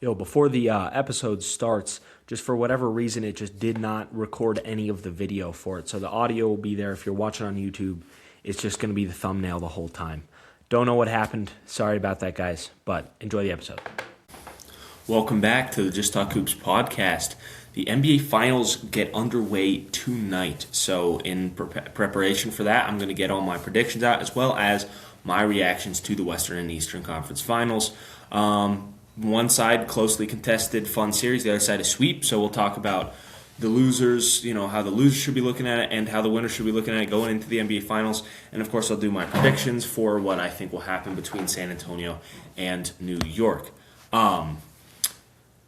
Yo, before the episode starts, just for whatever reason, it just did not record any of the video for it. So the audio will be there. If you're watching on YouTube, it's just going to be the thumbnail the whole time. Don't know what happened. Sorry about that, guys, but enjoy the episode. Welcome back to the Just Talk Hoops podcast. The NBA Finals get underway tonight. So in preparation for that, I'm going to get all my predictions out as well as my reactions to the Western and Eastern Conference Finals. One side, closely contested, fun series. The other side is sweep. So we'll talk about the losers, how the losers should be looking at it and how the winners should be looking at it going into the NBA Finals. And, of course, I'll do my predictions for what I think will happen between San Antonio and New York.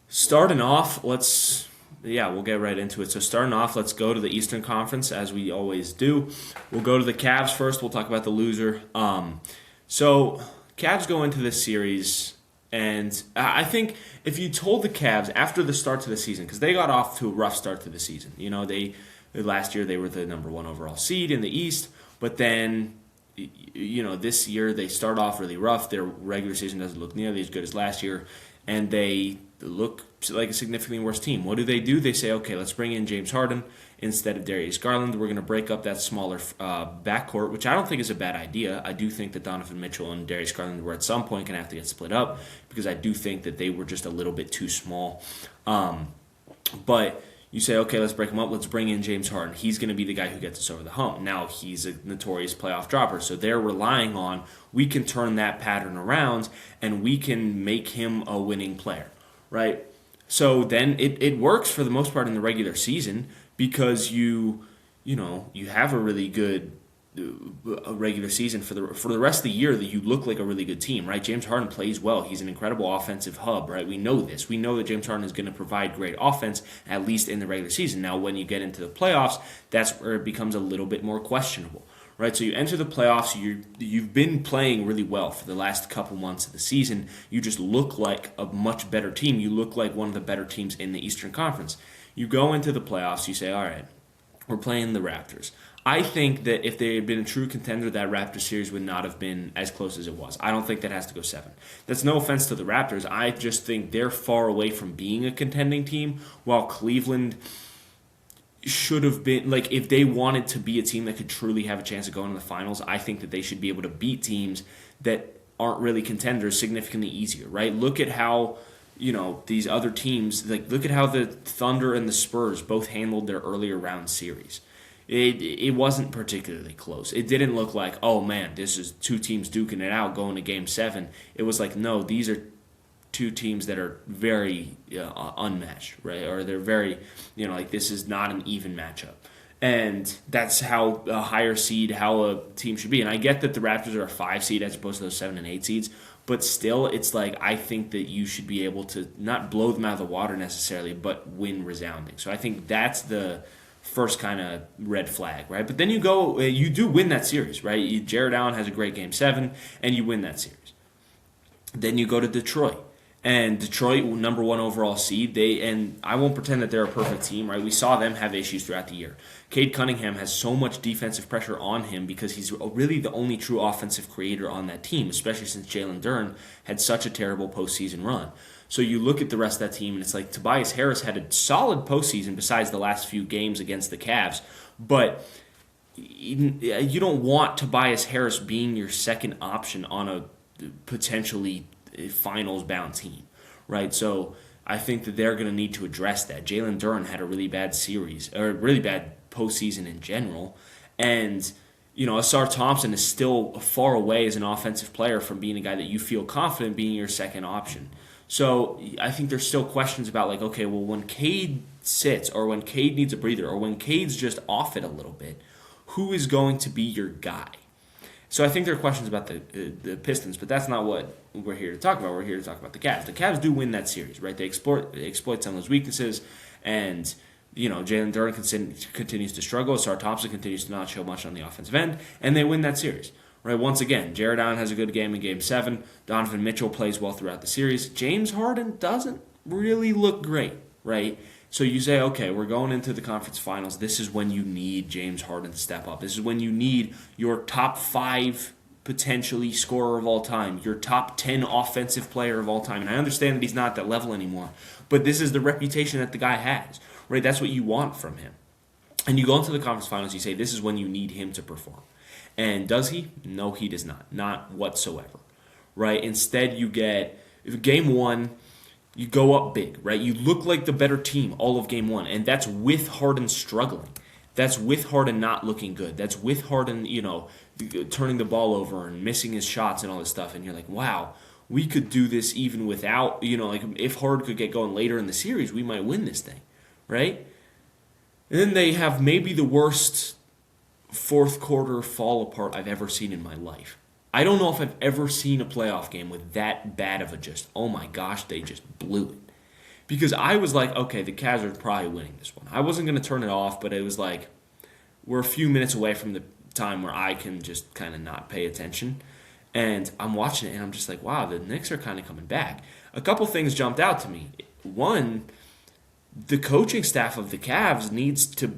Starting off, we'll get right into it. So starting off, let's go to the Eastern Conference, as we always do. We'll go to the Cavs first. We'll talk about the loser. So Cavs go into this series, and I think if you told the Cavs after the start to the season, because they got off to a rough start to the season. Last year they were the number one overall seed in the East, but then this year they start off really rough. Their regular season doesn't look nearly as good as last year, and they look like a significantly worse team. What do? They say, okay, let's bring in James Harden instead of Darius Garland. We're going to break up that smaller backcourt, which I don't think is a bad idea. I do think that Donovan Mitchell and Darius Garland were at some point going to have to get split up because I do think that they were just a little bit too small. But you say, okay, let's break them up. Let's bring in James Harden. He's going to be the guy who gets us over the hump. Now, he's a notorious playoff dropper, so they're relying on we can turn that pattern around and we can make him a winning player, right? So then it works for the most part in the regular season because you have a really good regular season for the rest of the year that you look like a really good team, right? James Harden plays well. He's an incredible offensive hub, right? We know this. We know that James Harden is going to provide great offense, at least in the regular season. Now, when you get into the playoffs, that's where it becomes a little bit more questionable, right? So you enter the playoffs, you've been playing really well for the last couple months of the season. You just look like a much better team. You look like one of the better teams in the Eastern Conference. You go into the playoffs, you say, all right, we're playing the Raptors. I think that if they had been a true contender, that Raptors series would not have been as close as it was. I don't think that has to go 7. That's no offense to the Raptors. I just think they're far away from being a contending team, while Cleveland should have been, if they wanted to be a team that could truly have a chance of going to the finals, I think that they should be able to beat teams that aren't really contenders significantly easier, right? Look at how these other teams, look at how the Thunder and the Spurs both handled their earlier round series. It wasn't particularly close. It didn't look like, oh man, this is two teams duking it out going to Game 7. It was like, no, these are two teams that are very unmatched, right? Or they're very, this is not an even matchup. And that's how a higher seed, how a team should be. And I get that the Raptors are a 5 seed as opposed to those 7 and 8 seeds. But still, it's like I think that you should be able to not blow them out of the water necessarily, but win resounding. So I think that's the first kind of red flag, right? But then you do win that series, right? Jared Allen has a great Game 7, and you win that series. Then you go to Detroit. And Detroit, number 1 overall seed, and I won't pretend that they're a perfect team, right? We saw them have issues throughout the year. Cade Cunningham has so much defensive pressure on him because he's really the only true offensive creator on that team, especially since Jalen Duren had such a terrible postseason run. So you look at the rest of that team, and it's like Tobias Harris had a solid postseason besides the last few games against the Cavs, but you don't want Tobias Harris being your second option on a potentially finals-bound team, right? So I think that they're going to need to address that. Jalen Duren had a really bad series, or really bad postseason in general, and Asar Thompson is still far away as an offensive player from being a guy that you feel confident being your second option. So I think there's still questions about when Cade sits, or when Cade needs a breather, or when Cade's just off it a little bit, who is going to be your guy? So I think there are questions about the Pistons, but that's not what we're here to talk about. We're here to talk about the Cavs. The Cavs do win that series, right? They exploit some of those weaknesses, and Jalen Duren continues to struggle. Asar Thompson continues to not show much on the offensive end, and they win that series. Right, once again, Jared Allen has a good game in Game 7. Donovan Mitchell plays well throughout the series. James Harden doesn't really look great, right? So you say, okay, we're going into the conference finals. This is when you need James Harden to step up. This is when you need your top 5 potentially scorer of all time, your top 10 offensive player of all time. And I understand that he's not at that level anymore, but this is the reputation that the guy has, right? That's what you want from him. And you go into the conference finals, you say this is when you need him to perform. And does he? No, he does not. Not whatsoever, right? Instead, you get, game one, you go up big, right? You look like the better team all of game one, and that's with Harden struggling. That's with Harden not looking good. That's with Harden, turning the ball over and missing his shots and all this stuff. And you're like, wow, we could do this even without, if Harden could get going later in the series, we might win this thing, right? And then they have maybe the worst fourth quarter fall apart I've ever seen in my life. I don't know if I've ever seen a playoff game with that bad of a oh my gosh, they just blew it. Because I was like, okay, the Cavs are probably winning this one. I wasn't going to turn it off, but it was like, we're a few minutes away from the time where I can just kind of not pay attention. And I'm watching it, and I'm just like, wow, the Knicks are kind of coming back. A couple things jumped out to me. One, the coaching staff of the Cavs needs to,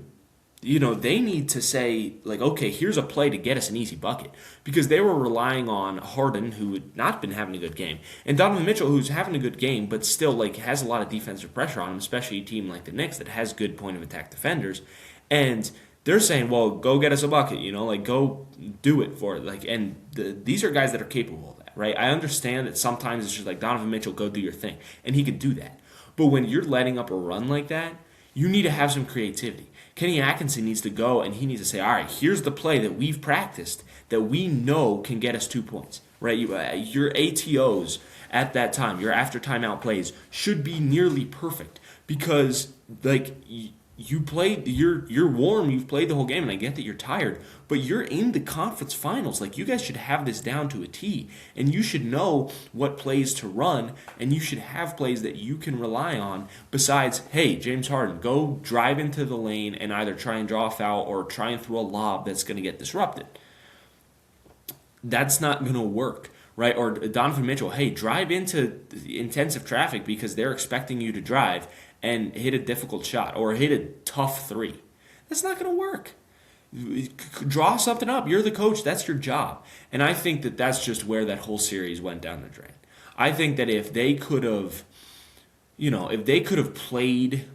they need to say, like, okay, here's a play to get us an easy bucket. Because they were relying on Harden, who had not been having a good game, and Donovan Mitchell, who's having a good game, but still, like, has a lot of defensive pressure on him, especially a team like the Knicks that has good point-of-attack defenders. And they're saying, well, go get us a bucket, go do it for it. Like, and these are guys that are capable of that, right? I understand that sometimes it's just like, Donovan Mitchell, go do your thing. And he could do that. But when you're letting up a run like that, you need to have some creativity. Kenny Atkinson needs to go and he needs to say, all right, here's the play that we've practiced that we know can get us 2 points, right? Your ATOs at that time, your after timeout plays should be nearly perfect because, like, you're warm, you've played the whole game, and I get that you're tired, but you're in the conference finals. Like, you guys should have this down to a T, and you should know what plays to run, and you should have plays that you can rely on besides, hey, James Harden, go drive into the lane and either try and draw a foul or try and throw a lob that's going to get disrupted. That's not going to work, right? Or Donovan Mitchell, hey, drive into intensive traffic because they're expecting you to drive and hit a difficult shot or hit a tough three. That's not going to work. Draw something up. You're the coach. That's your job. And I think that that's just where that whole series went down the drain. I think that if they could have, played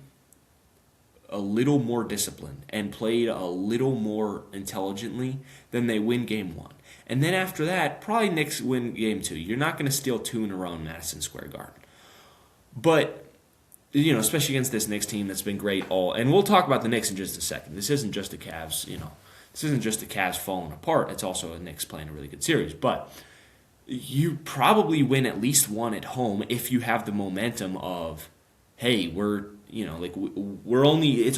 a little more disciplined and played a little more intelligently, then they win game one. And then after that, probably Knicks win game two. You're not going to steal 2 in a row in Madison Square Garden. But especially against this Knicks team that's been great and we'll talk about the Knicks in just a second. This isn't just the Cavs, this isn't just the Cavs falling apart. It's also the Knicks playing a really good series. But you probably win at least one at home if you have the momentum of, hey, it's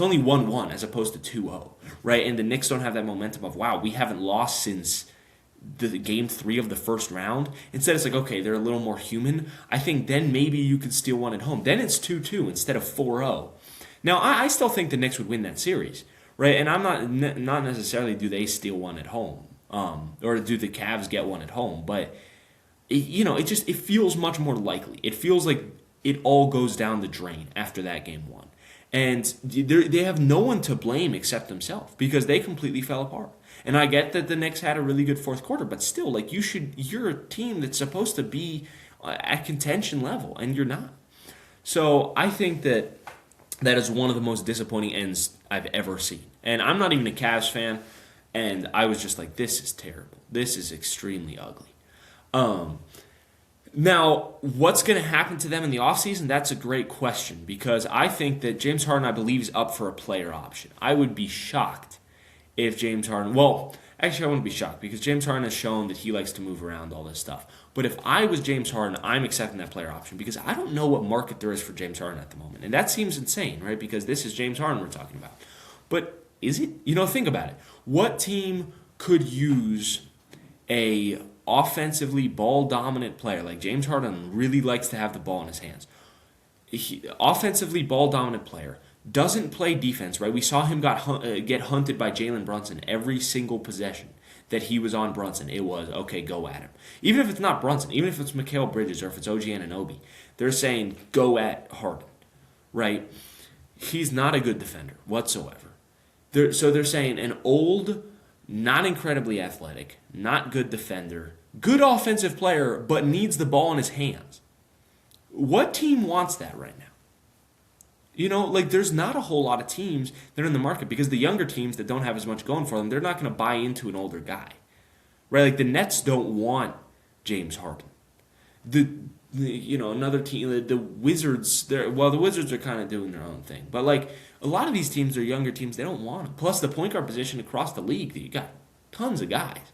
only 1-1 as opposed to 2-0, right? And the Knicks don't have that momentum of, wow, we haven't lost since the game 3 of the first round. Instead, it's like, okay, they're a little more human. I think then maybe you could steal one at home. Then it's 2-2 instead of 4-0. Now, I still think the Knicks would win that series, right? And I'm not necessarily do they steal one at home, or do the Cavs get one at home, but it feels much more likely. It feels like it all goes down the drain after that game 1. And they have no one to blame except themselves because they completely fell apart. And I get that the Knicks had a really good fourth quarter, but still, like, you're a team that's supposed to be at contention level, and you're not. So I think that is one of the most disappointing ends I've ever seen. And I'm not even a Cavs fan, and I was just like, this is terrible. This is extremely ugly. Now, what's going to happen to them in the offseason? That's a great question because I think that James Harden, I believe, is up for a player option. I would be shocked if James Harden... Well, actually, I wouldn't be shocked because James Harden has shown that he likes to move around, all this stuff. But if I was James Harden, I'm accepting that player option because I don't know what market there is for James Harden at the moment. And that seems insane, right? Because this is James Harden we're talking about. But is it? Think about it. What team could use a offensively ball-dominant player? Like James Harden really likes to have the ball in his hands. Offensively ball-dominant player doesn't play defense, right? We saw him get hunted by Jalen Brunson every single possession that he was on Brunson. It was, okay, go at him. Even if it's not Brunson, even if it's Mikal Bridges or if it's OG Anunoby, they're saying go at Harden, right? He's not a good defender whatsoever. So they're saying an old not incredibly athletic, not good defender, good offensive player, but needs the ball in his hands. What team wants that right now? Like there's not a whole lot of teams that are in the market because the younger teams that don't have as much going for them, they're not going to buy into an older guy. Right? Like the Nets don't want James Harden. Another team, the Wizards, the Wizards are kind of doing their own thing. But like a lot of these teams are younger teams, they don't want them. Plus the point guard position across the league, you got tons of guys.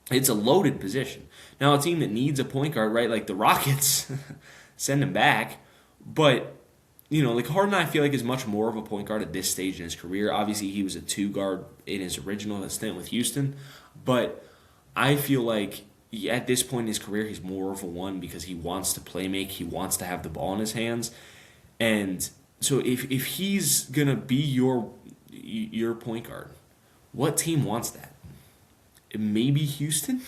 It's a loaded position. Now a team that needs a point guard, right? Like the Rockets, send him back. But like Harden, I feel like is much more of a point guard at this stage in his career. Obviously, he was a 2 guard in his original stint with Houston, but I feel like at this point in his career, he's more of a 1 because he wants to play make, he wants to have the ball in his hands, and so if he's gonna be your point guard, what team wants that? Maybe Houston,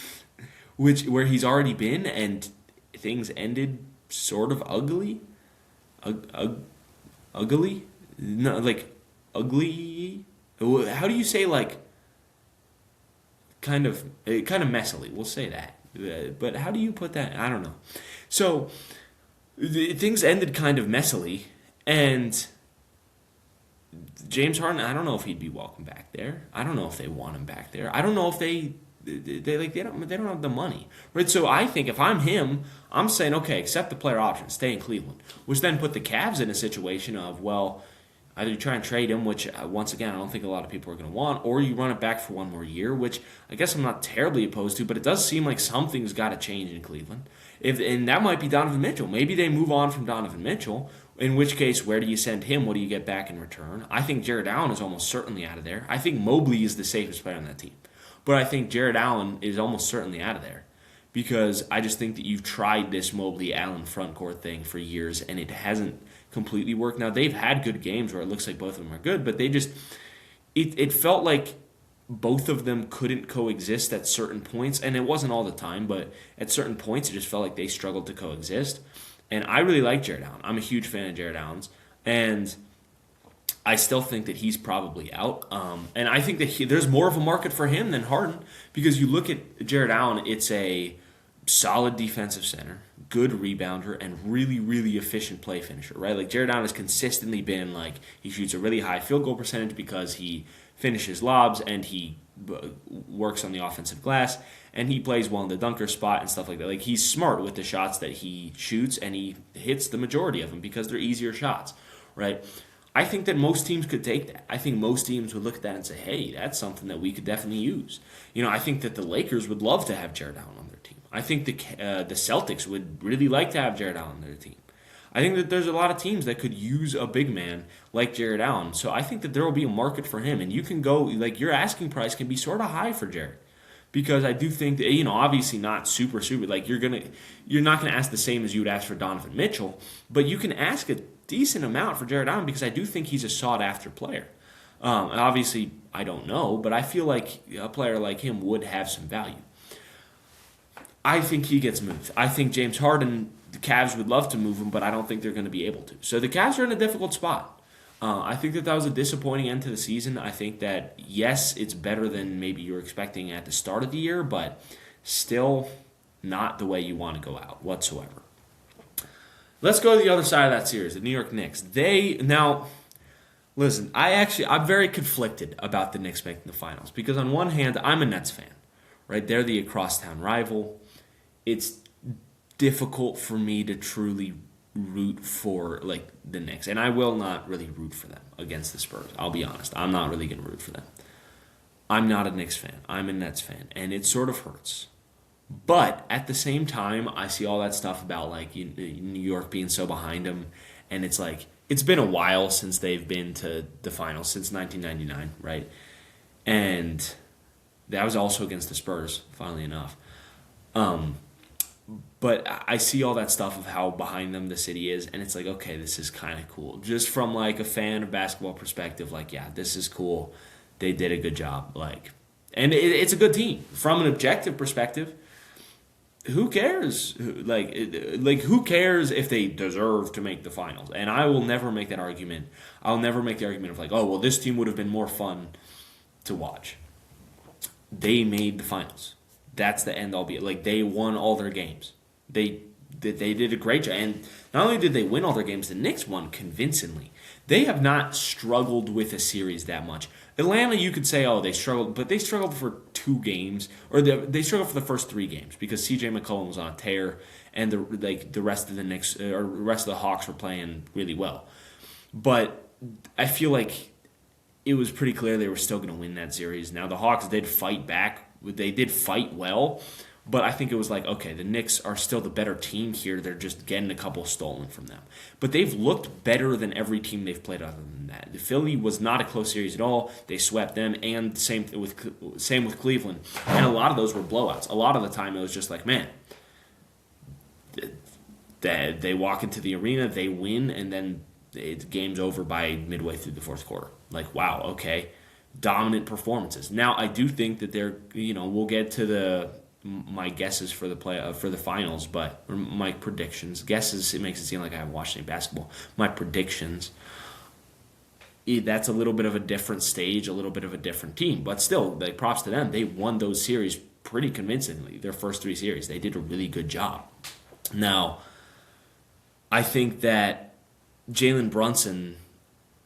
where he's already been and things ended sort of ugly. Ugly? No, like ugly. How do you say like? Kind of messily. We'll say that. But how do you put that? I don't know. So things ended kind of messily, and James Harden. I don't know if he'd be welcome back there. I don't know if they want him back there. I don't know if they don't have the money, right? So I think if I'm him, I'm saying okay, accept the player option, stay in Cleveland, which then put the Cavs in a situation of either you try and trade him, which once again I don't think a lot of people are going to want, or you run it back for 1 more year, which I guess I'm not terribly opposed to, but it does seem like something's got to change in Cleveland. And that might be Donovan Mitchell. Maybe they move on from Donovan Mitchell. In which case, where do you send him? What do you get back in return? I think Jared Allen is almost certainly out of there. I think Mobley is the safest player on that team. But I think Jared Allen is almost certainly out of there because I just think that you've tried this Mobley-Allen front court thing for years and it hasn't completely worked. Now, they've had good games where it looks like both of them are good, but it felt like both of them couldn't coexist at certain points, and it wasn't all the time, but at certain points it just felt like they struggled to coexist. And I really like Jared Allen. I'm a huge fan of Jared Allen's, and I still think that he's probably out. And I think that there's more of a market for him than Harden because you look at Jared Allen, it's a solid defensive center, good rebounder, and really, really efficient play finisher, right? Like Jared Allen has consistently been like he shoots a really high field goal percentage because he finishes lobs and he works on the offensive glass and he plays well in the dunker spot and stuff like that. Like he's smart with the shots that he shoots and he hits the majority of them because they're easier shots, right? I think that most teams could take that. I think most teams would look at that and say, hey, that's something that we could definitely use. I think that the Lakers would love to have Jared Allen on their team. I think the Celtics would really like to have Jared Allen on their team. I think that there's a lot of teams that could use a big man like Jared Allen. So I think that there will be a market for him. And you can go, like your asking price can be sort of high for Jared. Because I do think that, obviously not super, like you're not going to ask the same as you would ask for Donovan Mitchell, but you can ask a decent amount for Jared Allen because I do think he's a sought-after player. Obviously, I don't know, but I feel like a player like him would have some value. I think he gets moved. I think James Harden, the Cavs would love to move him, but I don't think they're going to be able to. So the Cavs are in a difficult spot. I think that was a disappointing end to the season. I think that, yes, it's better than maybe you were expecting at the start of the year, but still not the way you want to go out whatsoever. Let's go to the other side of that series, the New York Knicks. Listen, I'm very conflicted about the Knicks making the finals because on one hand, I'm a Nets fan, right? They're the across-town rival. It's difficult for me to truly root for the Knicks, and I will not really root for them against the Spurs. I'll be honest, I'm not really going to root for them. I'm not a Knicks fan. I'm a Nets fan, and it sort of hurts. But at the same time, I see all that stuff about New York being so behind them, and it's it's been a while since they've been to the finals, since 1999, right? And that was also against the Spurs, funnily enough. But I see all that stuff of how behind them the city is, and it's okay, this is kind of cool. Just from a fan of basketball perspective, yeah, this is cool. They did a good job, and it's a good team. From an objective perspective, who cares? Who cares if they deserve to make the finals? And I will never make that argument. I'll never make the argument of oh, well, this team would have been more fun to watch. they made the finals. That's the end all be. Like, they won all their games. They did a great job. And not only did they win all their games, the Knicks won convincingly. They have not struggled with a series that much. Atlanta, you could say, oh, they struggled, but they struggled for 2 games, or they struggled for the first 3 games because C.J. McCollum was on a tear, and the rest of the Knicks or the rest of the Hawks were playing really well. But I feel like it was pretty clear they were still going to win that series. Now the Hawks did fight back; they did fight well. But I think it was like, okay, the Knicks are still the better team here. They're just getting a couple stolen from them. But they've looked better than every team they've played other than that. The Philly was not a close series at all. They swept them, and same with Cleveland. And a lot of those were blowouts. A lot of the time it was just like, man, they walk into the arena, they win, and then the game's over by midway through the fourth quarter. Like, wow, okay, dominant performances. Now, I do think that we'll get to my guesses for the finals, or my predictions. Guesses, it makes it seem like I haven't watched any basketball. My predictions, that's a little bit of a different stage, a little bit of a different team, but still, like, props to them. They won those series pretty convincingly. Their first 3 series, they did a really good job. Now, I think that Jalen Brunson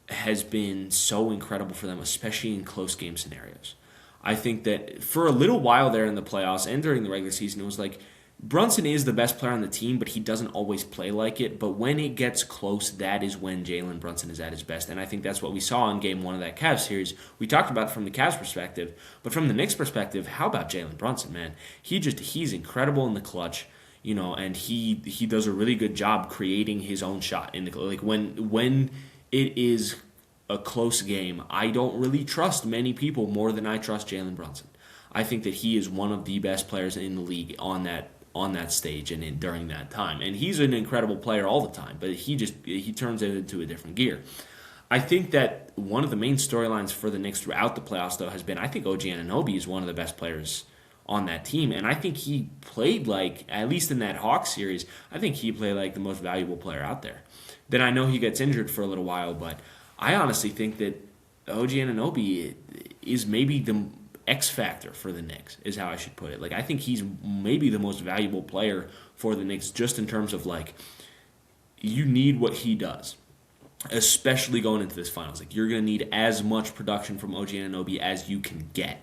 has been so incredible for them, especially in close game scenarios. I think that for a little while there in the playoffs and during the regular season, it was like Brunson is the best player on the team, but he doesn't always play like it. But when it gets close, that is when Jalen Brunson is at his best. And I think that's what we saw in Game 1 of that Cavs series. We talked about it from the Cavs perspective, but from the Knicks perspective, how about Jalen Brunson, man? He's incredible in the clutch, and he does a really good job creating his own shot in the, like, when it is a close game, I don't really trust many people more than I trust Jalen Brunson. I think that he is one of the best players in the league on that stage and during that time. And he's an incredible player all the time, but he turns it into a different gear. I think that one of the main storylines for the Knicks throughout the playoffs, though, has been I think OG Anunoby is one of the best players on that team, and I think he played like, at least in that Hawks series, I think he played like the most valuable player out there. Then I know he gets injured for a little while, but I honestly think that OG Anunoby is maybe the X factor for the Knicks, is how I should put it. Like, I think he's maybe the most valuable player for the Knicks, just in terms of, like, you need what he does, especially going into this finals. Like, you're going to need as much production from OG Anunoby as you can get.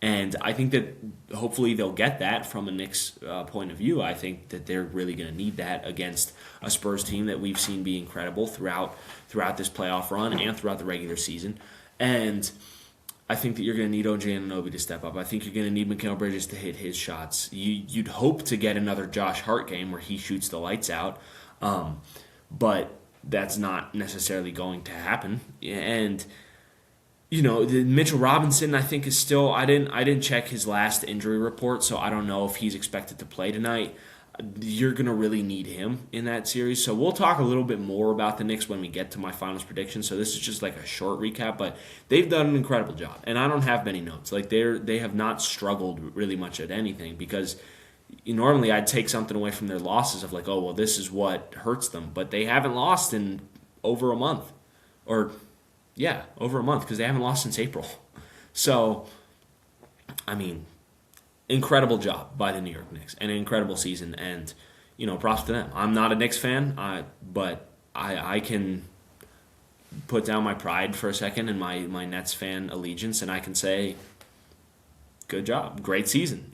And I think that hopefully they'll get that from a Knicks point of view. I think that they're really going to need that against a Spurs team that we've seen be incredible throughout this playoff run and throughout the regular season. And I think that you're going to need OG Anunoby to step up. I think you're going to need Mikal Bridges to hit his shots. You'd hope to get another Josh Hart game where he shoots the lights out, but that's not necessarily going to happen. And Mitchell Robinson, I think, is still. I didn't check his last injury report, so I don't know if he's expected to play tonight. You're going to really need him in that series. So we'll talk a little bit more about the Knicks when we get to my finals prediction. So this is just like a short recap, but they've done an incredible job. And I don't have many notes. Like, they have not struggled really much at anything, because normally I'd take something away from their losses of like, oh, well, this is what hurts them. But they haven't lost in over a month. Over a month, because they haven't lost since April. So, I mean, incredible job by the New York Knicks, and an incredible season, and, props to them. I'm not a Knicks fan, but I can put down my pride for a second and my Nets fan allegiance, and I can say, good job, great season.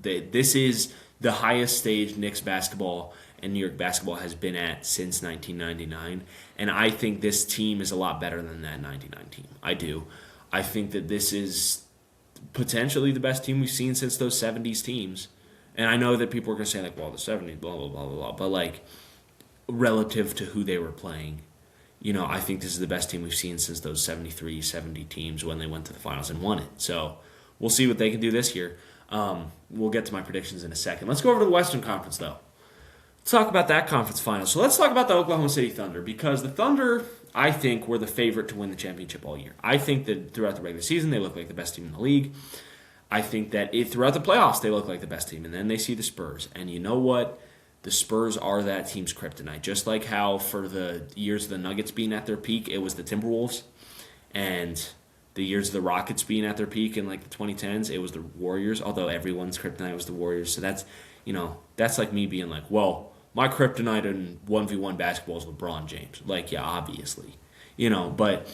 This is the highest stage Knicks basketball and New York basketball has been at since 1999, and I think this team is a lot better than that 99 team. I do. I think that this is potentially the best team we've seen since those 70s teams. And I know that people are going to say, like, well, the 70s, blah, blah, blah, blah, blah. But, like, relative to who they were playing, I think this is the best team we've seen since those 73, 70 teams when they went to the finals and won it. So we'll see what they can do this year. We'll get to my predictions in a second. Let's go over to the Western Conference, though. Let's talk about that conference final. So let's talk about the Oklahoma City Thunder, because the Thunder, I think, were the favorite to win the championship all year. I think that throughout the regular season, they look like the best team in the league. I think that throughout the playoffs, they look like the best team. And then they see the Spurs. And you know what? The Spurs are that team's kryptonite. Just like how for the years of the Nuggets being at their peak, it was the Timberwolves. And the years of the Rockets being at their peak in like the 2010s, it was the Warriors, although everyone's kryptonite was the Warriors. So that's like me being like, well, my kryptonite in 1v1 basketball is LeBron James. Like, yeah, obviously. But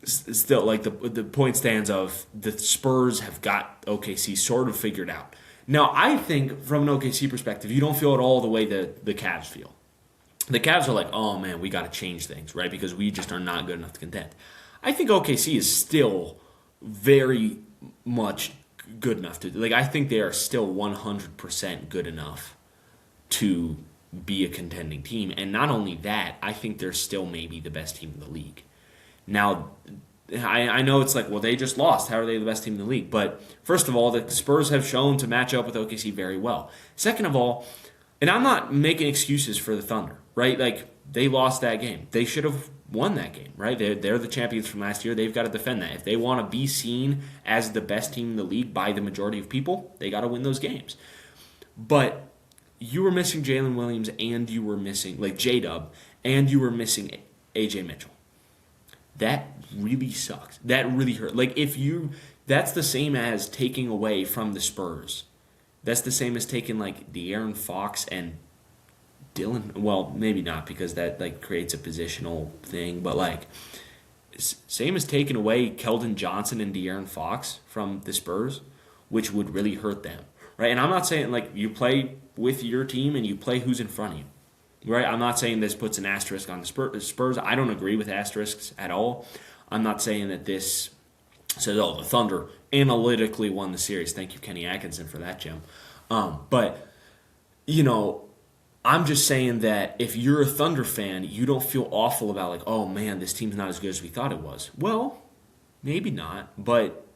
still, like, the point stands of the Spurs have got OKC sort of figured out. Now, I think from an OKC perspective, you don't feel it all the way that the Cavs feel. The Cavs are like, oh, man, we got to change things, right? Because we just are not good enough to contend. I think OKC is still very much good enough to, like, I think they are still 100% good enough to be a contending team. And not only that, I think they're still maybe the best team in the league. Now, I know it's like, well, they just lost. How are they the best team in the league? But first of all, the Spurs have shown to match up with OKC very well. Second of all, and I'm not making excuses for the Thunder, right? Like, they lost that game. They should have won that game, right? They're the champions from last year. They've got to defend that. If they want to be seen as the best team in the league by the majority of people, they got to win those games. But you were missing Jalen Williams, and you were missing, like, J-Dub, and you were missing A.J. Mitchell. That really sucks. That really hurt. Like, that's the same as taking away from the Spurs. That's the same as taking, like, De'Aaron Fox and Dylan. Well, maybe not, because that, like, creates a positional thing. But, like, same as taking away Keldon Johnson and De'Aaron Fox from the Spurs, which would really hurt them, right? And I'm not saying, like, you play with your team and you play who's in front of you. Right, I'm not saying this puts an asterisk on the Spurs. I don't agree with asterisks at all. I'm not saying that this says, oh, the Thunder analytically won the series. Thank you, Kenny Atkinson, for that, Jim. But, I'm just saying that if you're a Thunder fan, you don't feel awful about, like, oh, man, this team's not as good as we thought it was. Well, maybe not, but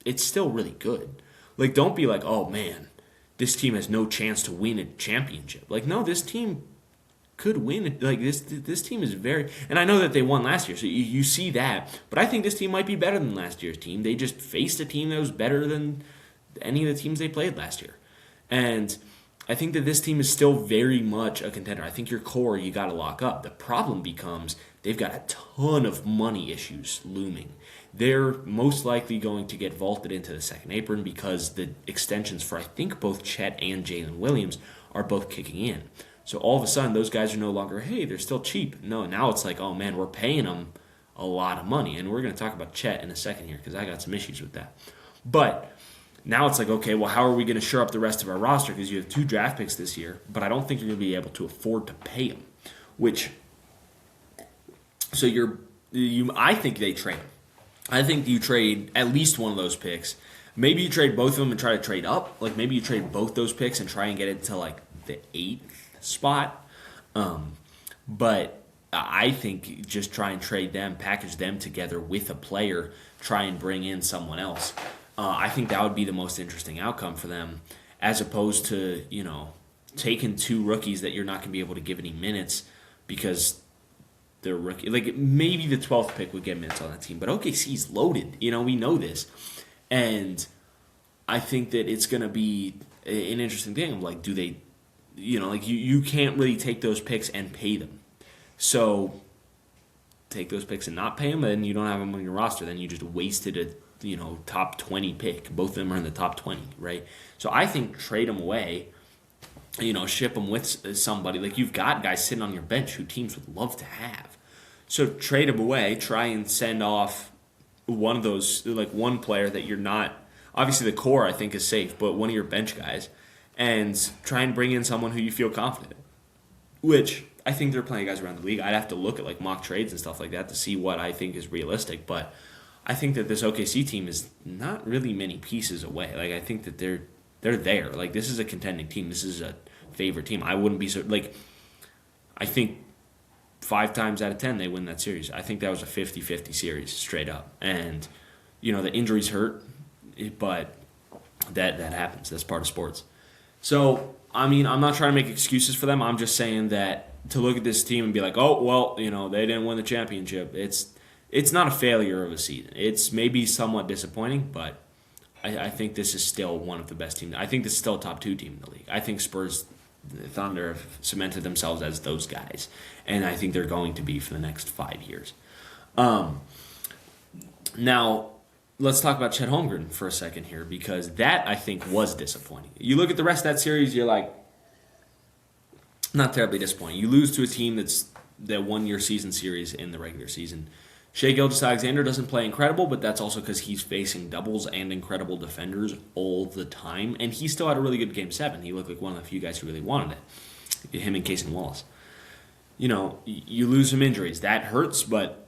it's still really good. Like, don't be like, oh, man, this team has no chance to win a championship. Like, no, this team could win. Like, this team is very, and I know that they won last year, so you see that, but I think this team might be better than last year's team. They just faced a team that was better than any of the teams they played last year. And I think that this team is still very much a contender. I think your core, you got to lock up. The problem becomes they've got a ton of money issues looming. They're most likely going to get vaulted into the second apron because the extensions for, I think, both Chet and Jalen Williams are both kicking in. So all of a sudden, those guys are no longer, hey, they're still cheap. No, now it's like, oh, man, we're paying them a lot of money. And we're going to talk about Chet in a second here because I got some issues with that. But now it's like, okay, well, how are we going to shore up the rest of our roster? Because you have 2 draft picks this year, but I don't think you're going to be able to afford to pay them. I think they trade them. I think you trade at least one of those picks. Maybe you trade both of them and try to trade up. Like, maybe you trade both those picks and try and get it to, like, the 8th spot. But I think just try and trade them, package them together with a player, try and bring in someone else. I think that would be the most interesting outcome for them, as opposed to, taking 2 rookies that you're not going to be able to give any minutes because they're rookie. Like, maybe the 12th pick would get minutes on that team, but OKC's loaded. We know this. And I think that it's going to be an interesting thing of, like, do they, you can't really take those picks and pay them. So take those picks and not pay them, and you don't have them on your roster. Then you just wasted a top 20 pick. Both of them are in the top 20, right? So I think trade them away, ship them with somebody. Like, you've got guys sitting on your bench who teams would love to have. So trade them away, try and send off one of those, like, one player that you're not, obviously the core I think is safe, but one of your bench guys, and try and bring in someone who you feel confident in, which I think there are plenty of guys around the league. I'd have to look at, like, mock trades and stuff like that to see what I think is realistic, but I think that this OKC team is not really many pieces away. Like, I think that they're there. Like, this is a contending team. This is a favorite team. I wouldn't be so, like, I think 5 times out of 10 they win that series. I think that was a 50-50 series straight up. And, the injuries hurt, but that happens. That's part of sports. So, I mean, I'm not trying to make excuses for them. I'm just saying that to look at this team and be like, oh, well, they didn't win the championship. It's not a failure of a season. It's maybe somewhat disappointing, but I think this is still one of the best teams. I think this is still a top 2 team in the league. I think Spurs, the Thunder, have cemented themselves as those guys, and I think they're going to be for the next 5 years. Now, let's talk about Chet Holmgren for a second here, because that, I think, was disappointing. You look at the rest of that series, you're like, not terribly disappointing. You lose to a team that's that won your season series in the regular season. Shai Gilgeous-Alexander doesn't play incredible, but that's also because he's facing doubles and incredible defenders all the time, and he still had a really good Game 7. He looked like one of the few guys who really wanted it, him and Cason Wallace. You lose some injuries. That hurts, but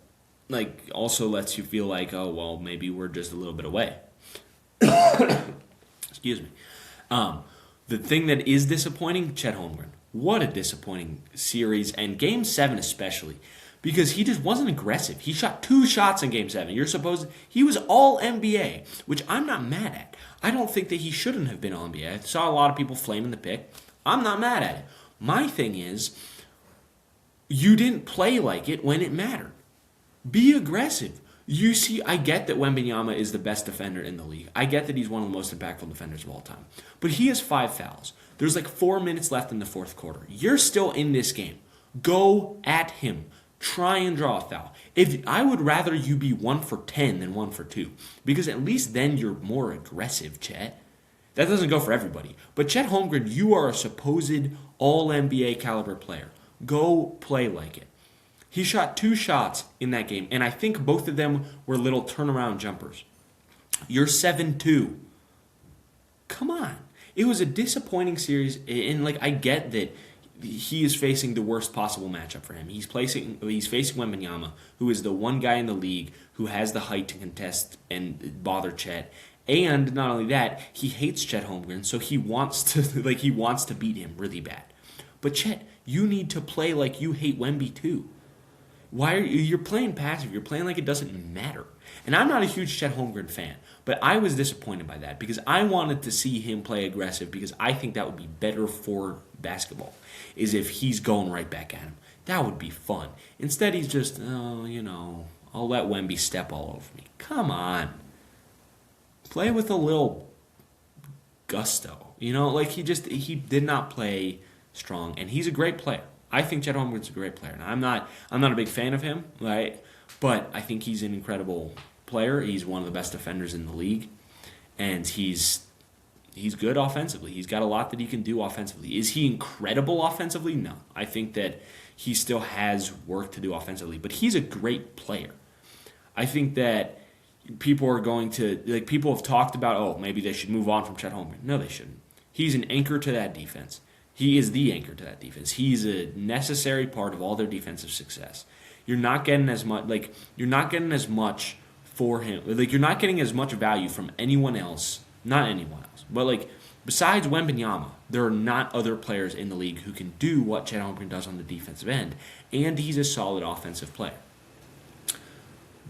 also lets you feel like, oh, well, maybe we're just a little bit away. Excuse me. The thing that is disappointing, Chet Holmgren. What a disappointing series, and Game 7 especially, because he just wasn't aggressive. He shot 2 shots in Game 7. He was all NBA, which I'm not mad at. I don't think that he shouldn't have been all NBA. I saw a lot of people flaming the pick. I'm not mad at it. My thing is, you didn't play like it when it mattered. Be aggressive. I get that Wembanyama is the best defender in the league. I get that he's one of the most impactful defenders of all time. But he has 5 fouls. There's 4 minutes left in the fourth quarter. You're still in this game. Go at him. Try and draw a foul. I would rather you be 1 for 10 than 1 for 2. Because at least then you're more aggressive, Chet. That doesn't go for everybody. But Chet Holmgren, you are a supposed all-NBA caliber player. Go play like it. He shot 2 shots in that game, and I think both of them were little turnaround jumpers. You're 7-2. Come on. It was a disappointing series, and I get that he is facing the worst possible matchup for him. He's facing Wembanyama, who is the one guy in the league who has the height to contest and bother Chet. And not only that, he hates Chet Holmgren, so he wants to beat him really bad. But Chet, you need to play like you hate Wemby too. You're playing passive? You're playing like it doesn't matter. And I'm not a huge Chet Holmgren fan, but I was disappointed by that because I wanted to see him play aggressive because I think that would be better for basketball, is if he's going right back at him. That would be fun. Instead, he's just, I'll let Wemby step all over me. Come on. Play with a little gusto. He did not play strong, and he's a great player. I think Chet Holmgren's a great player. Now, I'm not a big fan of him, right? But I think he's an incredible player. He's one of the best defenders in the league, and he's good offensively. He's got a lot that he can do offensively. Is he incredible offensively? No. I think that he still has work to do offensively, but he's a great player. I think that people are going to, people have talked about, maybe they should move on from Chet Holmgren. No, they shouldn't. He's an anchor to that defense. He is the anchor to that defense. He's a necessary part of all their defensive success. You're not getting as much, for him. You're not getting as much value from anyone else. Not anyone else. But, besides Wembanyama, there are not other players in the league who can do what Chet Holmgren does on the defensive end. And he's a solid offensive player.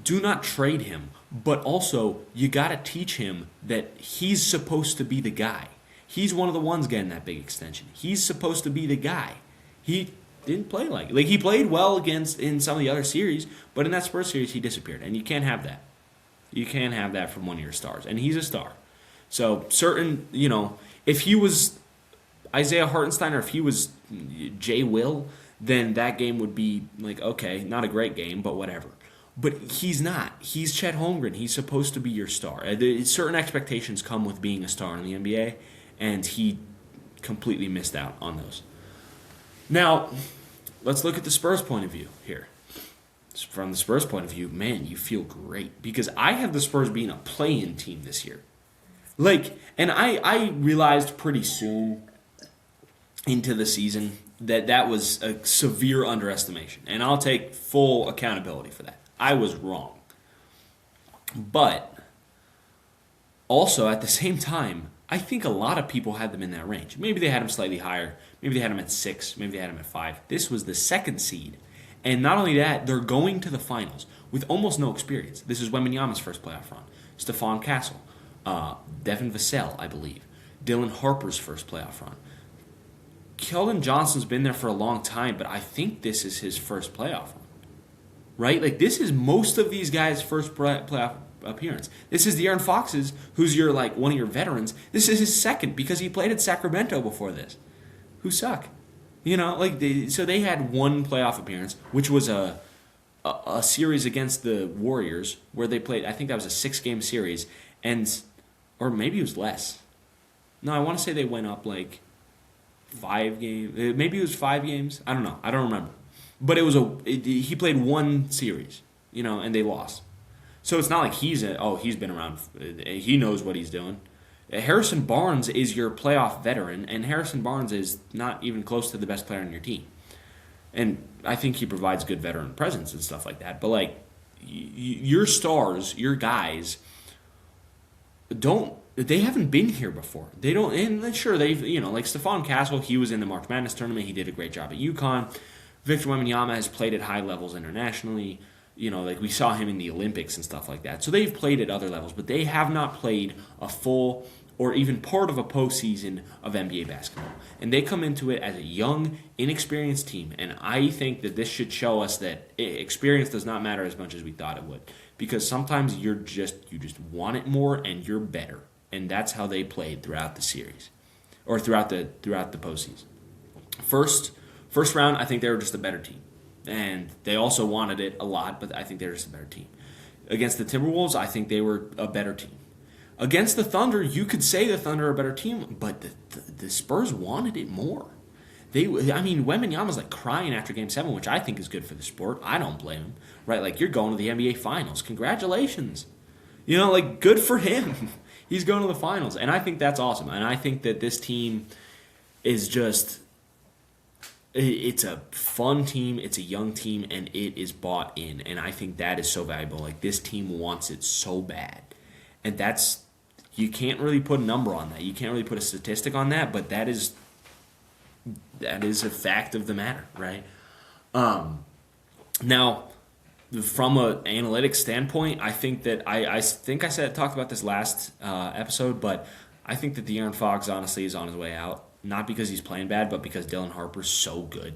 Do not trade him. But also, you got to teach him that he's supposed to be the guy. He's one of the ones getting that big extension. He's supposed to be the guy. He didn't play like it. He played well in some of the other series, but in that Spurs series, he disappeared. And you can't have that. You can't have that from one of your stars. And he's a star. So, if he was Isaiah Hartenstein or if he was Jay Will, then that game would be okay, not a great game, but whatever. But he's not. He's Chet Holmgren. He's supposed to be your star. Certain expectations come with being a star in the NBA, and he completely missed out on those. Now, let's look at the Spurs' point of view here. From the Spurs' point of view, man, you feel great. Because I have the Spurs being a play-in team this year. And I realized pretty soon into the season that was a severe underestimation. And I'll take full accountability for that. I was wrong. But also, at the same time, I think a lot of people had them in that range. Maybe they had them slightly higher. Maybe they had them at 6. Maybe they had them at 5. This was the 2nd seed. And not only that, they're going to the finals with almost no experience. This is Wembanyama's first playoff run. Stephon Castle. Devin Vassell, I believe. Dylan Harper's first playoff run. Keldon Johnson's been there for a long time, but I think this is his first playoff run. Right? This is most of these guys' first playoff appearance. This is De'Aaron Fox's, who's one of your veterans. This is his second because he played at Sacramento before this, who suck. So they had one playoff appearance, which was a a series against the Warriors where they played. I think that was a 6-game series, and or maybe it was less. No, I want to say they went up like 5 games. Maybe it was 5 games. I don't know. I don't remember. But he played one series, and they lost. So it's not like he's been around. He knows what he's doing. Harrison Barnes is your playoff veteran, and Harrison Barnes is not even close to the best player on your team. And I think he provides good veteran presence and stuff like that. But like your stars, your guys, they haven't been here before. They don't, and sure they've like Stephon Castle, he was in the March Madness tournament. He did a great job at UConn. Victor Wembanyama has played at high levels internationally. Like we saw him in the Olympics and stuff like that. So they've played at other levels, but they have not played a full or even part of a postseason of NBA basketball. And they come into it as a young, inexperienced team. And I think that this should show us that experience does not matter as much as we thought it would. Because sometimes you just want it more and you're better. And that's how they played throughout the series. Or throughout the postseason. First round, I think they were just a better team. And they also wanted it a lot, but I think they were just a better team. Against the Timberwolves, I think they were a better team. Against the Thunder, you could say the Thunder are a better team, but the Spurs wanted it more. Wembanyama's like crying after Game 7, which I think is good for the sport. I don't blame him, right? Like, you're going to the NBA Finals. Congratulations. Good for him. He's going to the Finals, and I think that's awesome. And I think that this team is just... It's a fun team, it's a young team, and it is bought in. And I think that is so valuable. Like, this team wants it so bad. And that's... You can't really put a number on that. You can't really put a statistic on that, but that is a fact of the matter, right? Now, from an analytics standpoint, I think that I talked about this last episode, but I think that De'Aaron Fox honestly is on his way out. Not because he's playing bad, but because Dylan Harper's so good.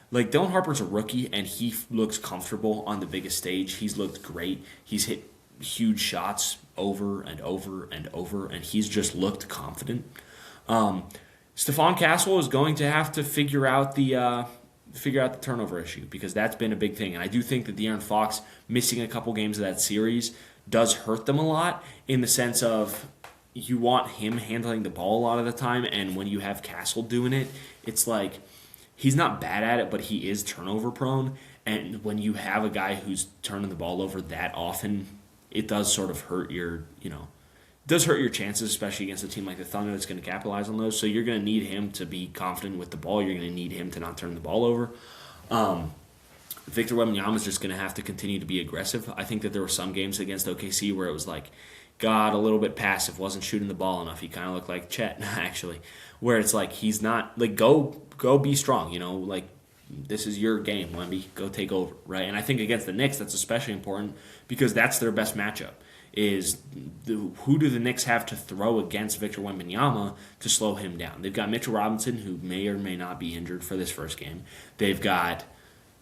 Like, Dylan Harper's a rookie, and he looks comfortable on the biggest stage. He's looked great. He's hit huge shots over and over and over, and he's just looked confident. Stephon Castle is going to have to figure out the turnover issue, because that's been a big thing. And I do think that De'Aaron Fox missing a couple games of that series does hurt them a lot, in the sense of you want him handling the ball a lot of the time, and when you have Castle doing it, it's like he's not bad at it, but he is turnover prone. And when you have a guy who's turning the ball over that often, it does sort of hurt your chances, especially against a team like the Thunder that's going to capitalize on those. So you're going to need him to be confident with the ball. You're going to need him to not turn the ball over. Victor Wembanyama is just going to have to continue to be aggressive. I think that there were some games against OKC where it was like, got a little bit passive, wasn't shooting the ball enough. He kind of looked like Chet, actually, where it's like he's not, like, go be strong, like, this is your game, Wemby, go take over, right? And I think against the Knicks, that's especially important, because that's their best matchup, is who do the Knicks have to throw against Victor Wembanyama to slow him down? They've got Mitchell Robinson, who may or may not be injured for this first game. They've got,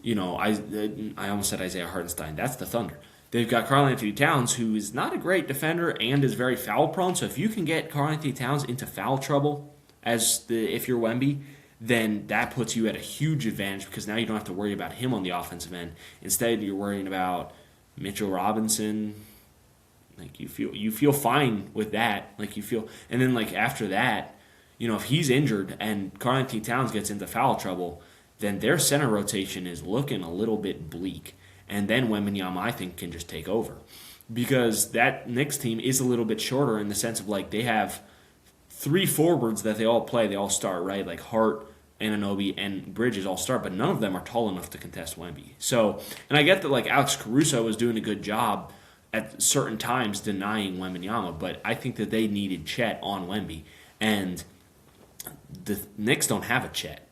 I almost said Isaiah Hartenstein, that's the Thunder. They've got Karl-Anthony Towns, who is not a great defender and is very foul-prone. So if you can get Karl-Anthony Towns into foul trouble if you're Wemby, then that puts you at a huge advantage, because now you don't have to worry about him on the offensive end. Instead, you're worrying about Mitchell Robinson. Like, you feel fine with that. Like, you feel, and then like after that, if he's injured and Karl-Anthony Towns gets into foul trouble, then their center rotation is looking a little bit bleak. And then Wembanyama, I think, can just take over. Because that Knicks team is a little bit shorter, in the sense of, like, they have 3 forwards that they all play. They all start, right? Like Hart, Anunoby, and Bridges all start, but none of them are tall enough to contest Wemby. So, and I get that, like, Alex Caruso was doing a good job at certain times denying Wembanyama, but I think that they needed Chet on Wemby. And the Knicks don't have a Chet.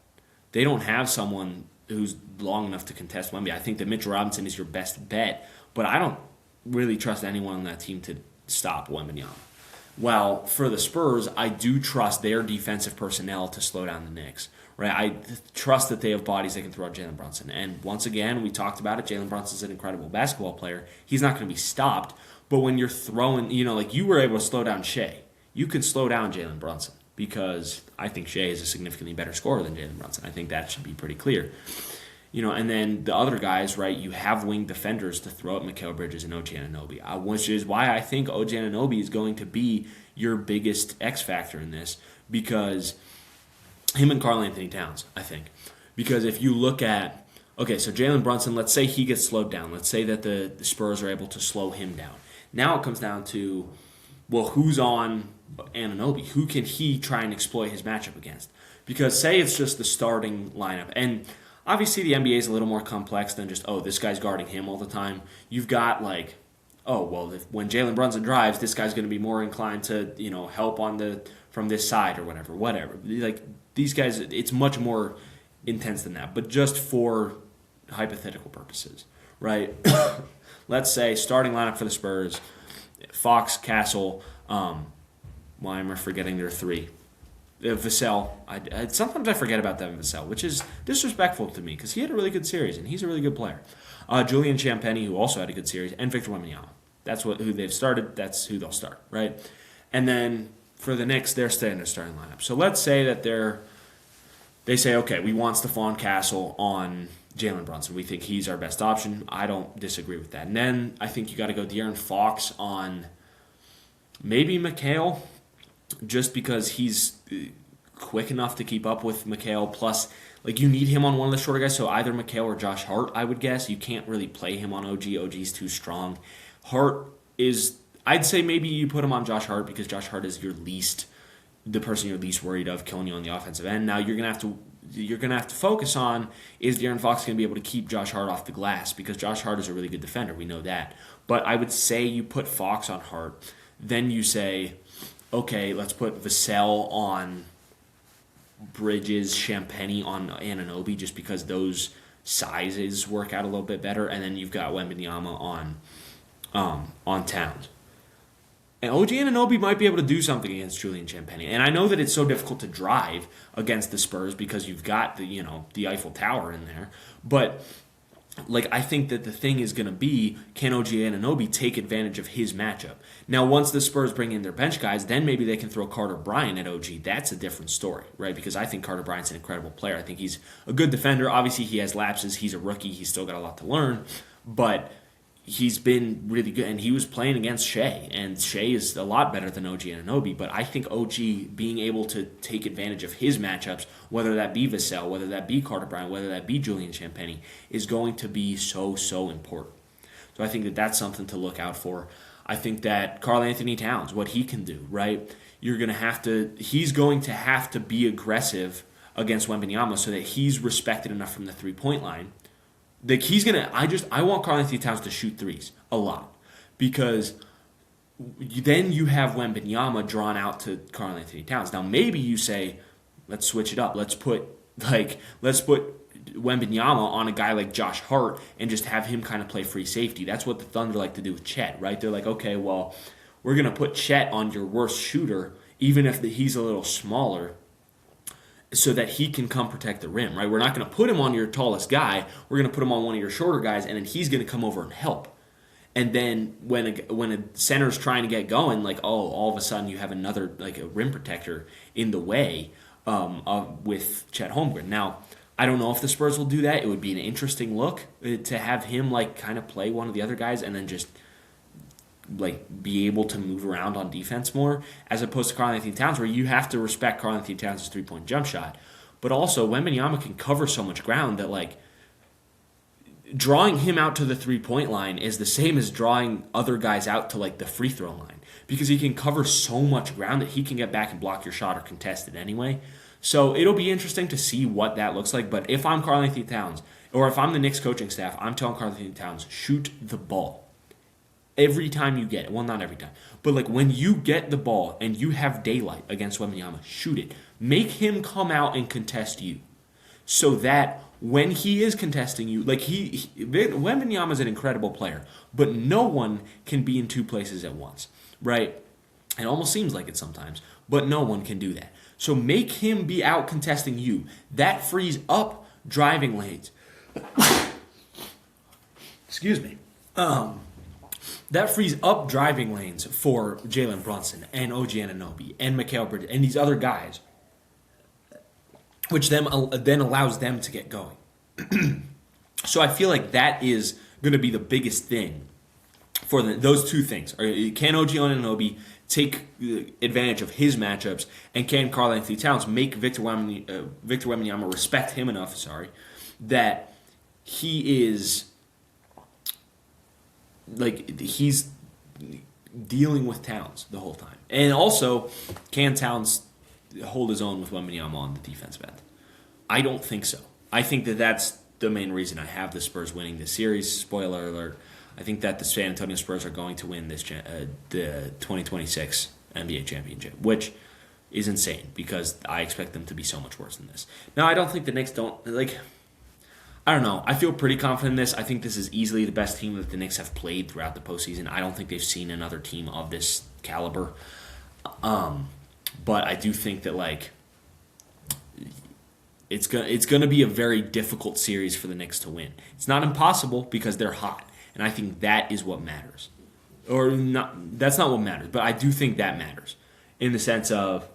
They don't have someone who's long enough to contest Wemby. I think that Mitchell Robinson is your best bet, but I don't really trust anyone on that team to stop Wembanyama. Well, for the Spurs, I do trust their defensive personnel to slow down the Knicks. Right? I trust that they have bodies that can throw out Jalen Brunson. And once again, we talked about it, Jalen Brunson's an incredible basketball player. He's not going to be stopped, but when you're throwing, like you were able to slow down Shea, you can slow down Jalen Brunson, because I think Shea is a significantly better scorer than Jalen Brunson. I think that should be pretty clear. And then the other guys, right, you have wing defenders to throw at Mikal Bridges and OG Anunoby, which is why I think OG Anunoby is going to be your biggest X factor in this, because him and Karl Anthony Towns, I think. Because if you look at, okay, so Jalen Brunson, let's say he gets slowed down. Let's say that the Spurs are able to slow him down. Now it comes down to, well, who's on Anunoby? Who can he try and exploit his matchup against? Because say it's just the starting lineup, and obviously the NBA is a little more complex than just, oh, this guy's guarding him all the time. You've got like, oh, well, when Jalen Brunson drives, this guy's going to be more inclined to, help from this side or whatever. Like these guys, it's much more intense than that. But just for hypothetical purposes, right? Let's say starting lineup for the Spurs, Fox, Castle, why am I forgetting their three? Vassell. Sometimes I forget about Devin Vassell, which is disrespectful to me because he had a really good series and he's a really good player. Julian Champagnie, who also had a good series, and Victor Wembanyama. That's who they've started. That's who they'll start, right? And then for the Knicks, they're staying in their starting lineup. So let's say that they say, okay, we want Stephon Castle on Jalen Brunson. We think he's our best option. I don't disagree with that. And then I think you got to go De'Aaron Fox on maybe Mikal, just because he's quick enough to keep up with Mikal. Plus, like, you need him on one of the shorter guys, so either Mikal or Josh Hart, I would guess. You can't really play him on OG. OG's too strong. Hart is, I'd say maybe you put him on Josh Hart because Josh Hart is the person you're least worried of killing you on the offensive end. Now you're gonna have to focus on, is De'Aaron Fox gonna be able to keep Josh Hart off the glass, because Josh Hart is a really good defender. We know that. But I would say you put Fox on Hart, then you say, okay, let's put Vassell on Bridges, Champagnie on Anunoby, just because those sizes work out a little bit better, and then you've got Wembanyama on Towns. And OG Anunoby might be able to do something against Julian Champagnie. And I know that it's so difficult to drive against the Spurs because you've got the Eiffel Tower in there, but like, I think that the thing is going to be, can OG Anunoby take advantage of his matchup? Now, once the Spurs bring in their bench guys, then maybe they can throw Carter Bryant at OG. That's a different story, right? Because I think Carter Bryant's an incredible player. I think he's a good defender. Obviously, he has lapses. He's a rookie. He's still got a lot to learn. But he's been really good, and he was playing against Shea, and Shea is a lot better than OG Anunoby, but I think OG being able to take advantage of his matchups, whether that be Vassell, whether that be Carter Bryant, whether that be Julian Champagnie, is going to be so important. So I think that that's something to look out for. I think that Karl Anthony Towns, what he can do, right? He's going to have to be aggressive against Wembanyama so that he's respected enough from the three-point line. Like, I want Karl Anthony Towns to shoot threes a lot, because then you have Wembanyama drawn out to Karl Anthony Towns. Now maybe you say, let's switch it up. Let's put Wembanyama on a guy like Josh Hart and just have him kind of play free safety. That's what the Thunder like to do with Chet, right? They're like, okay, well, we're gonna put Chet on your worst shooter, even if he's a little smaller, so that he can come protect the rim, right? We're not going to put him on your tallest guy. We're going to put him on one of your shorter guys, and then he's going to come over and help. And then when a center's trying to get going, like, oh, all of a sudden you have another, like, a rim protector in the way with Chet Holmgren. Now, I don't know if the Spurs will do that. It would be an interesting look to have him, like, kind of play one of the other guys and then just, like, be able to move around on defense more, as opposed to Karl Anthony Towns, where you have to respect Karl Anthony Towns' three-point jump shot. But also, Wembanyama can cover so much ground that, like, drawing him out to the three-point line is the same as drawing other guys out to, like, the free throw line, because he can cover so much ground that he can get back and block your shot or contest it anyway. So it'll be interesting to see what that looks like. But if I'm Karl Anthony Towns, or if I'm the Knicks coaching staff, I'm telling Karl Anthony Towns, shoot the ball. Every time you get it. Well, not every time. But, like, when you get the ball and you have daylight against Wembanyama, shoot it. Make him come out and contest you, so that when he is contesting you, like, Wembanyama is an incredible player, but no one can be in two places at once, right? It almost seems like it sometimes, but no one can do that. So make him be out contesting you. That frees up driving lanes. Excuse me. That frees up driving lanes for Jalen Brunson and OG Anunoby and Mikal Bridges and these other guys, which then allows them to get going. So I feel like that is going to be the biggest thing for those two things. Can OG Anunoby take advantage of his matchups, and can Karl Anthony Towns make Victor Wembanyama respect him enough, that he is he's dealing with Towns the whole time. And also, can Towns hold his own with Wembanyama on the defensive end? I don't think so. I think that that's the main reason I have the Spurs winning this series. Spoiler alert. I think that the San Antonio Spurs are going to win this the 2026 NBA championship, which is insane because I expect them to be so much worse than this. Now, I don't think the Knicks I don't know. I feel pretty confident in this. I think this is easily the best team that the Knicks have played throughout the postseason. I don't think they've seen another team of this caliber. But I do think that it's going to be a very difficult series for the Knicks to win. It's not impossible because they're hot. And I think that is what matters. Or not, that's not what matters, but I do think that matters. In the sense of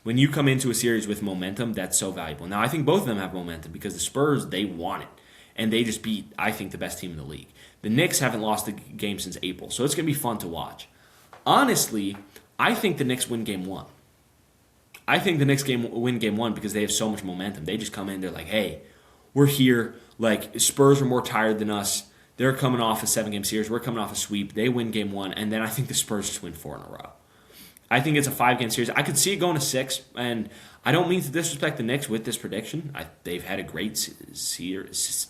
when you come into a series with momentum, that's so valuable. Now, I think both of them have momentum because the Spurs, they want it. And they just beat, I think, the best team in the league. The Knicks haven't lost a game since April, so it's going to be fun to watch. Honestly, I think the Knicks win game one. I think the Knicks win game one because they have so much momentum. They just come in, they're like, hey, we're here. Spurs are more tired than us. They're coming off a 7-game series. We're coming off a sweep. They win game one, and then I think the Spurs just win 4 in a row. I think it's a 5-game series. I could see it going to 6, and I don't mean to disrespect the Knicks with this prediction. They've had a great season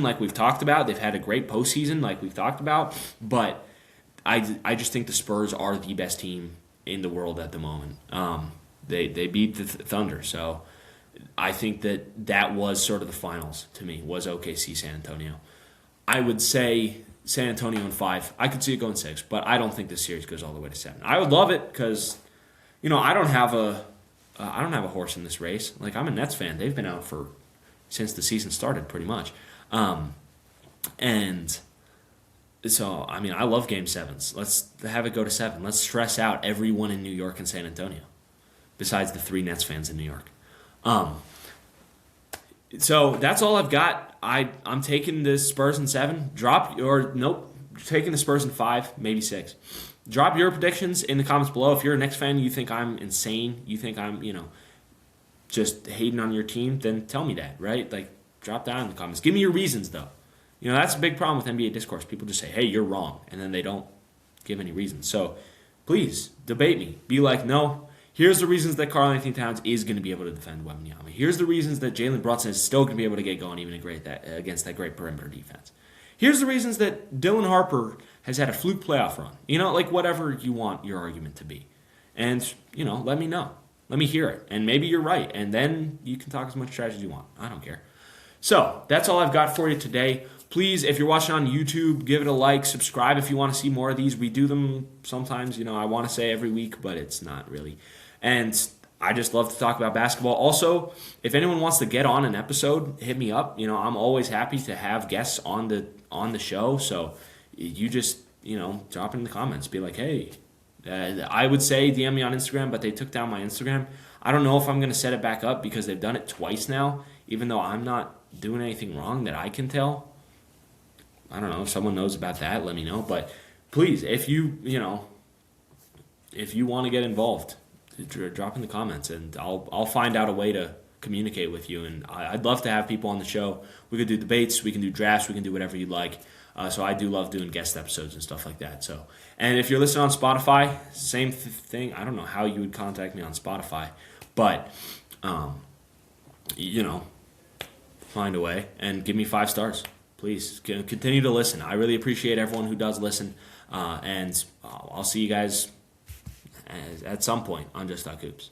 like we've talked about. They've had a great postseason like we've talked about, but I just think the Spurs are the best team in the world at the moment. They beat the Thunder, so I think that was sort of the finals to me, was OKC San Antonio. I would say San Antonio in 5. I could see it going 6, but I don't think this series goes all the way to 7. I would love it because, I don't have a horse in this race. I'm a Nets fan. They've been out since the season started, pretty much. And so, I love Game 7s. Let's have it go to 7. Let's stress out everyone in New York and San Antonio, besides the 3 Nets fans in New York. So that's all I've got. I'm taking the Spurs in 7. Taking the Spurs in 5, maybe 6. Drop your predictions in the comments below. If you're a Knicks fan, you think I'm insane, you think I'm, just hating on your team, then tell me that, right? Drop that in the comments. Give me your reasons, though. That's a big problem with NBA discourse. People just say, hey, you're wrong, and then they don't give any reasons. So please, debate me. Be like, no, here's the reasons that Karl Anthony Towns is going to be able to defend Wembanyama. Here's the reasons that Jalen Brunson is still going to be able to get going even against that great perimeter defense. Here's the reasons that Dylan Harper has had a fluke playoff run. Whatever you want your argument to be. And, let me know. Let me hear it. And maybe you're right. And then you can talk as much trash as you want. I don't care. So, that's all I've got for you today. Please, if you're watching on YouTube, give it a like, subscribe if you want to see more of these. We do them sometimes, I want to say every week, but it's not really. And I just love to talk about basketball. Also, if anyone wants to get on an episode, hit me up. I'm always happy to have guests on the show. So you just, drop it in the comments. Be like, hey, I would say DM me on Instagram, but they took down my Instagram. I don't know if I'm going to set it back up because they've done it twice now, even though I'm not doing anything wrong that I can tell. I don't know. If someone knows about that, let me know. But please, if you want to get involved, drop in the comments, and I'll find out a way to communicate with you. And I'd love to have people on the show. We could do debates, we can do drafts, we can do whatever you'd like. So I do love doing guest episodes and stuff like that. So, and if you're listening on Spotify, same thing. I don't know how you would contact me on Spotify, but find a way and give me 5 stars. Please continue to listen. I really appreciate everyone who does listen, and I'll see you guys at some point on Just Talk Hoops.